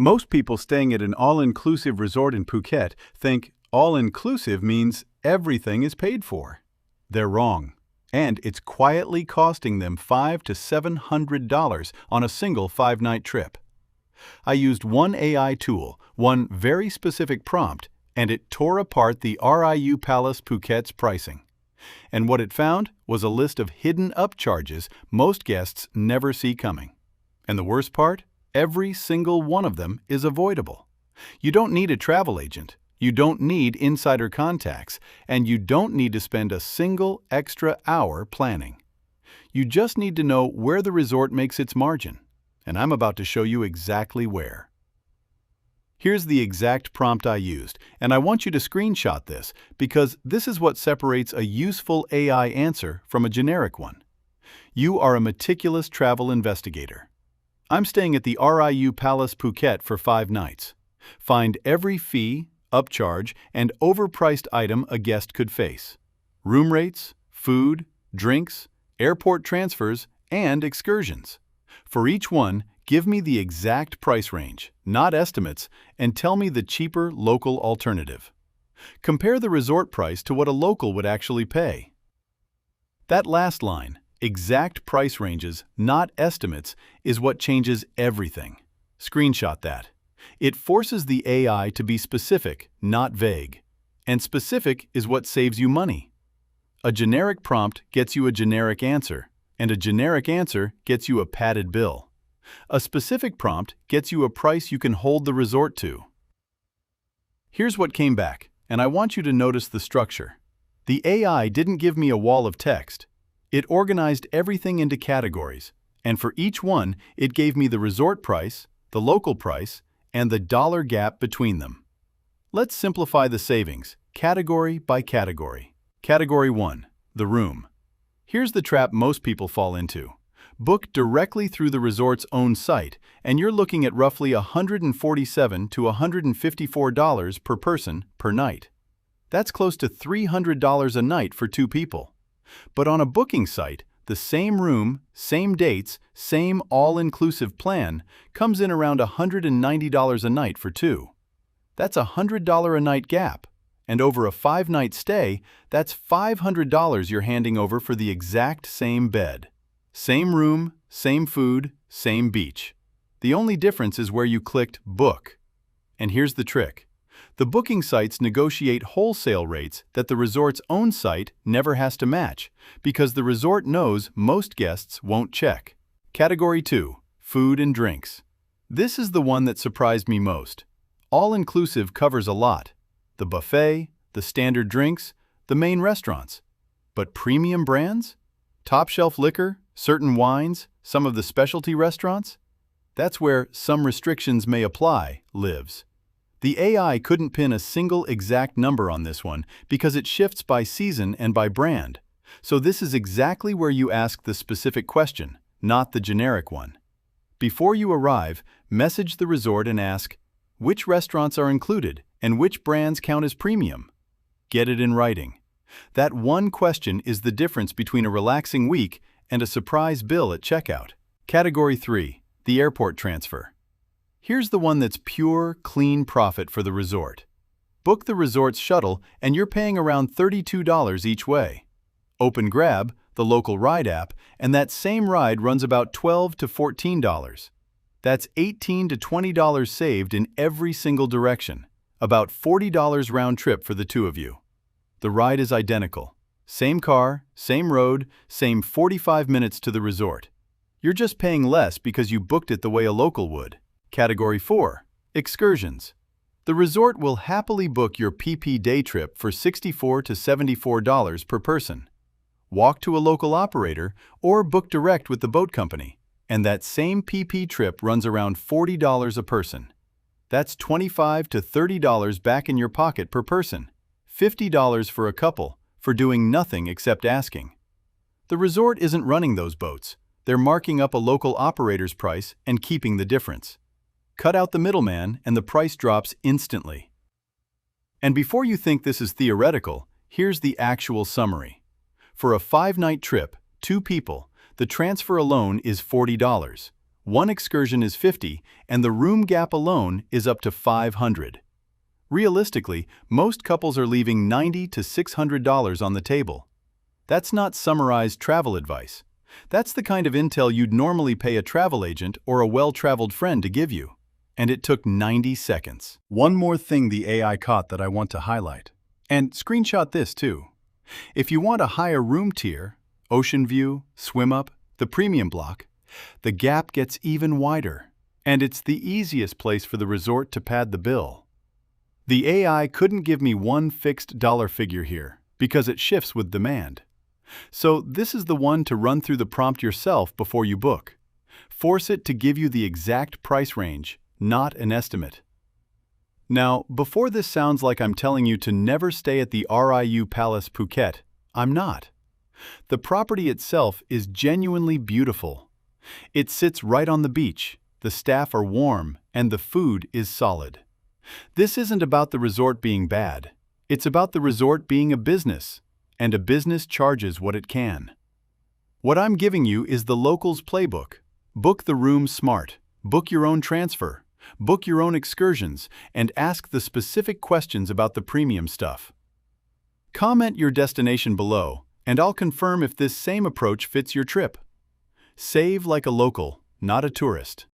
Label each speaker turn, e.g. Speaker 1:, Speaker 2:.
Speaker 1: Most people staying at an all-inclusive resort in Phuket think all-inclusive means everything is paid for. They're wrong. And it's quietly costing them $500 to $700 on a single 5-night trip. I used one AI tool, one very specific prompt, and it tore apart the RIU Palace Phuket's pricing. And what it found was a list of hidden upcharges most guests never see coming. And the worst part? Every single one of them is avoidable. You don't need a travel agent, you don't need insider contacts, and you don't need to spend a single extra hour planning. You just need to know where the resort makes its margin, and I'm about to show you exactly where. Here's the exact prompt I used, and I want you to screenshot this because this is what separates a useful AI answer from a generic one. You are a meticulous travel investigator. I'm staying at the RIU Palace Phuket for 5 nights. Find every fee, upcharge, and overpriced item a guest could face. Room rates, food, drinks, airport transfers, and excursions. For each one, give me the exact price range, not estimates, and tell me the cheaper local alternative. Compare the resort price to what a local would actually pay. That last line, exact price ranges, not estimates, is what changes everything. Screenshot that. It forces the AI to be specific, not vague. And specific is what saves you money. A generic prompt gets you a generic answer, and a generic answer gets you a padded bill. A specific prompt gets you a price you can hold the resort to. Here's what came back, and I want you to notice the structure. The AI didn't give me a wall of text. It organized everything into categories, and for each one, it gave me the resort price, the local price, and the dollar gap between them. Let's simplify the savings, category by category. Category 1, the room. Here's the trap most people fall into. Book directly through the resort's own site, and you're looking at roughly $147 to $154 per person per night. That's close to $300 a night for 2 people. But on a booking site, the same room, same dates, same all-inclusive plan comes in around $190 a night for 2. That's a $100 a night gap, and over a 5-night stay, that's $500 you're handing over for the exact same bed. Same room, same food, same beach. The only difference is where you clicked Book. And here's the trick. The booking sites negotiate wholesale rates that the resort's own site never has to match, because the resort knows most guests won't check. Category 2, food and drinks. This is the one that surprised me most. All-inclusive covers a lot. The buffet, the standard drinks, the main restaurants. But premium brands? Top-shelf liquor, certain wines, some of the specialty restaurants? That's where some restrictions may apply lives. The AI couldn't pin a single exact number on this one because it shifts by season and by brand. So this is exactly where you ask the specific question, not the generic one. Before you arrive, message the resort and ask, which restaurants are included and which brands count as premium? Get it in writing. That one question is the difference between a relaxing week and a surprise bill at checkout. Category 3, the airport transfer. Here's the one that's pure, clean profit for the resort. Book the resort's shuttle and you're paying around $32 each way. Open Grab, the local ride app, and that same ride runs about $12 to $14. That's $18 to $20 saved in every single direction, about $40 round trip for the 2 of you. The ride is identical. Same car, same road, same 45 minutes to the resort. You're just paying less because you booked it the way a local would. Category 4, excursions. The resort will happily book your PP day trip for $64 to $74 per person. Walk to a local operator or book direct with the boat company, and that same PP trip runs around $40 a person. That's $25 to $30 back in your pocket per person, $50 for a couple for doing nothing except asking. The resort isn't running those boats. They're marking up a local operator's price and keeping the difference. Cut out the middleman and the price drops instantly. And before you think this is theoretical, here's the actual summary. For a 5-night trip, 2 people, the transfer alone is $40. One excursion is $50, and the room gap alone is up to $500. Realistically, most couples are leaving $90 to $600 on the table. That's not summarized travel advice. That's the kind of intel you'd normally pay a travel agent or a well-traveled friend to give you. And it took 90 seconds. One more thing the AI caught that I want to highlight. And screenshot this too. If you want a higher room tier, ocean view, swim up, the premium block, the gap gets even wider. And it's the easiest place for the resort to pad the bill. The AI couldn't give me one fixed dollar figure here because it shifts with demand. So this is the one to run through the prompt yourself before you book. Force it to give you the exact price range, not an estimate. Now, before this sounds like I'm telling you to never stay at the RIU Palace Phuket, I'm not. The property itself is genuinely beautiful. It sits right on the beach, the staff are warm, and the food is solid. This isn't about the resort being bad. It's about the resort being a business, and a business charges what it can. What I'm giving you is the locals' playbook. Book the room smart, book your own transfer, book your own excursions, and ask the specific questions about the premium stuff. Comment your destination below, and I'll confirm if this same approach fits your trip. Save like a local, not a tourist.